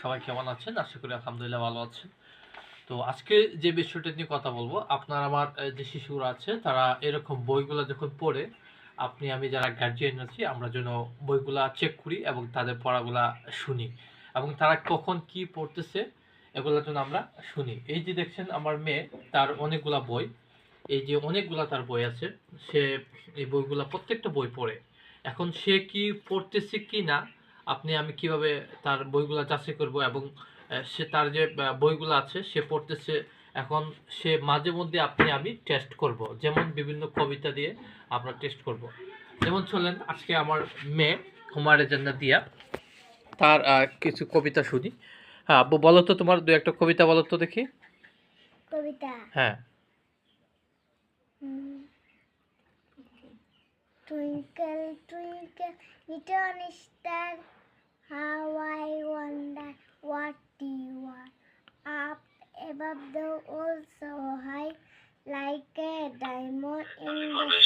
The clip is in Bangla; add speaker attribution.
Speaker 1: সবাই কেমন আছেন? আশা করি আলহামদুলিল্লাহ ভালো আছেন। তো আজকে যে বিষয়টা নিয়ে কথা বলবো, আপনার আমার যে শিশুরা আছে তারা এরকম বইগুলা যখন পড়ে, আপনি আমি যারা গার্জিয়ান আছি আমরা যেন বইগুলা চেক করি এবং তাদের পড়াগুলা শুনি। এবং তারা কখন কি পড়তেছে এগুলা যেন আমরা শুনি। এই যে দেখছেন আমার মেয়ে, তার অনেকগুলা বই। এই যে অনেকগুলা তার বই আছে। সে এই বইগুলা প্রত্যেকটা বই পড়ে। এখন সে কি পড়তেছে কি না, আপনি আমি কিভাবে তার বইগুলা যাচাই করব এবং সে তার যে বইগুলো আছে সে পড়তেছে, এখন সে মাঝে মধ্যে আপনি আমি টেস্ট করব, যেমন বিভিন্ন কবিতা দিয়ে আমরা টেস্ট করব। যেমন চলেন আজকে আমার মেয়ে হুমায়রা জান্নাত দিয়া তার কিছু কবিতা শুনি। হ্যাঁ আব্বু, বলো তো তোমার দু একটা কবিতা বলো তো দেখি।
Speaker 2: কবিতা।
Speaker 1: হ্যাঁ।
Speaker 2: Twinkle twinkle little star, how I wonder what you are, up above the world so high, like a diamond in the